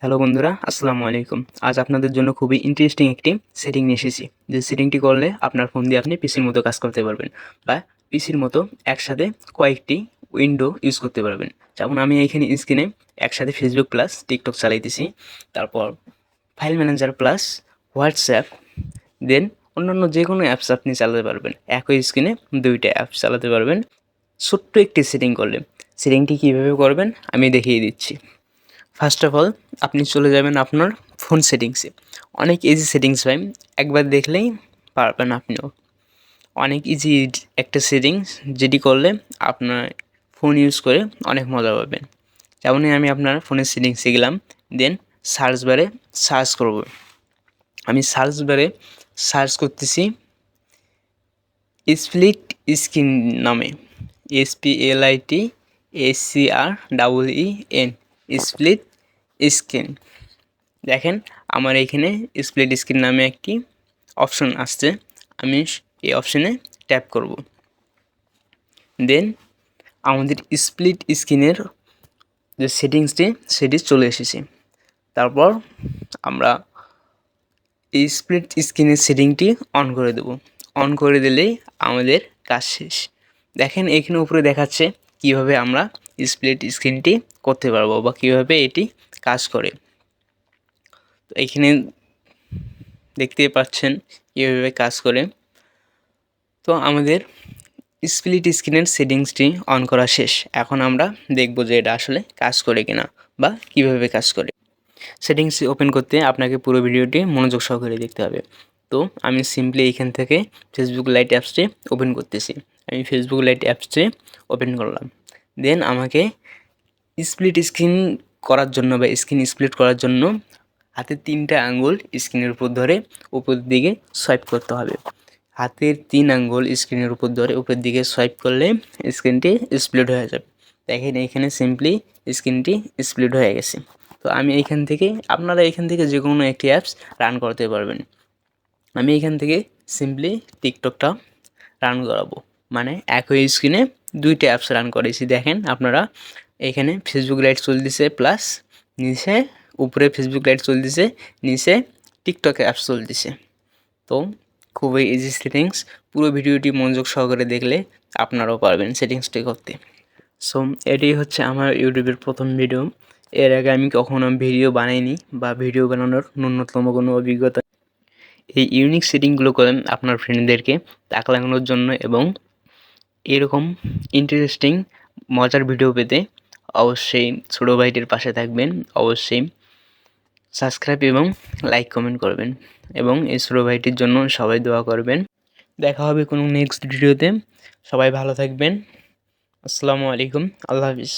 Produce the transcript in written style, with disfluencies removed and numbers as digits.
Hello বন্ধুরা, আসসালামু আলাইকুম। আজ আপনাদের জন্য খুবই ইন্টারেস্টিং একটি সেটিং নিয়ে এসেছি। যে সেটিংটি করলে আপনার ফোন দিয়ে আপনি পিসির মতো কাজ করতে পারবেন বা পিসির মতো একসাথে কয়েকটি উইন্ডো ইউজ করতে পারবেন। যেমন আমি এখানে স্ক্রিনে একসাথে ফেসবুক প্লাস টিকটক চালাইতেছি, তারপর ফাইল ম্যানেজার প্লাস হোয়াটসঅ্যাপ, দেন অন্যান্য যে কোনো অ্যাপস আপনি চালাতে পারবেন। একই স্ক্রিনে দুইটা অ্যাপস চালাতে পারবেন ছোট্ট একটি সেটিং করলে। সেটিংটি কীভাবে করবেন আমি দেখিয়ে দিচ্ছি। ফার্স্ট অফ অল আপনি চলে যাবেন আপনার ফোন সেটিংসে। অনেক ইজি সেটিংস হয়, একবার দেখলেই পারবেন আপনিও। অনেক ইজি একটা সেটিংস, যেটি করলে আপনার ফোন ইউজ করে অনেক মজা পাবেন। যেমনই আমি আপনার ফোনের সেটিংসে গেলাম, দেন সার্চ বারে সার্চ করব। আমি সার্চ বারে সার্চ করতেছি স্প্লিট স্ক্রিন নামে, SPLIT স্প্লিট স্ক্রিন। দেখেন আমার এইখানে স্প্লিট স্ক্রিন নামে একটি অপশন আসছে। আমি এই অপশনে ট্যাপ করব। দেন আমাদের স্প্লিট স্ক্রিনের যে সেটিংসটি সেটি চলে এসেছে। তারপর আমরা এই স্প্লিট স্ক্রিনের সেটিংটি অন করে দেব। অন করে দিলেই আমাদের কাজ শেষ। দেখেন এখানে উপরে দেখাচ্ছে কিভাবে আমরা স্প্লিট স্ক্রিনটি করতে পারবো বা কীভাবে এটি কাজ করে। তো এইখানে দেখতে পাচ্ছেন কীভাবে কাজ করে। তো আমাদের স্প্লিট স্ক্রিনের সেটিংসটি অন করা শেষ। এখন আমরা দেখব যে এটা আসলে কাজ করে কিনা বা কীভাবে কাজ করে। সেটিংস ওপেন করতে আপনাকে পুরো ভিডিওটি মনোযোগ সহকারে দেখতে হবে। তো আমি সিম্পলি এইখান থেকে ফেসবুক লাইট অ্যাপসটি ওপেন করতেছি। আমি ফেসবুক লাইট অ্যাপসটি ওপেন করলাম। দেন আমাকে স্প্লিট স্ক্রিন করার জন্য বা স্ক্রিন স্প্লিট করার জন্য হাতের 3টা আঙ্গুল স্ক্রিনের উপর ধরে উপরের দিকে সোয়াইপ করতে হবে। হাতের 3 আঙ্গুল স্ক্রিনের উপর ধরে উপরের দিকে সোয়াইপ করলে স্ক্রিনটি স্প্লিট হয়ে যাবে। দেখেন এইখানে সিম্পলি স্ক্রিনটি স্প্লিট হয়ে গেছে। তো আমি এইখান থেকে আপনারা এখান থেকে যে কোনো একটি অ্যাপস রান করতে পারবেন। আমি এখান থেকে সিম্পলি টিকটকটা রান করাবো, মানে একই স্ক্রিনে 2টা অ্যাপস রান করেছি। দেখেন আপনারা এখানে ফেসবুক লাইট চলতেছে, প্লাস নিচে উপরে ফেসবুক লাইট চলতেছে, নিচে টিকটক অ্যাপস চলতেছে। তো খুবই ইজি সেটিংস। পুরো ভিডিওটি মনোযোগ সহকারে দেখলে আপনারাও পারবেন সেটিংসটি করতে। সো এটাই হচ্ছে আমার ইউটিউবের প্রথম ভিডিও। এর আগে আমি কখনো ভিডিও বানাইনি বা ভিডিও বানানোর ন্যূনতম কোনো অভিজ্ঞতা। এই ইউনিক সেটিংগুলো করেন আপনার ফ্রেন্ডদেরকে তাক লাগানোর জন্য, এবং এরকম ইন্টারেস্টিং মজার ভিডিও পেতে অবশ্যই ছোটো ভাইটির পাশে থাকবেন। অবশ্যই সাবস্ক্রাইব এবং লাইক কমেন্ট করবেন, এবং এই ছোটো ভাইটির জন্য সবাই দোয়া করবেন। দেখা হবে কোনো নেক্সট ভিডিওতে। সবাই ভালো থাকবেন। আসসালামু আলাইকুম, আল্লাহ হাফিজ।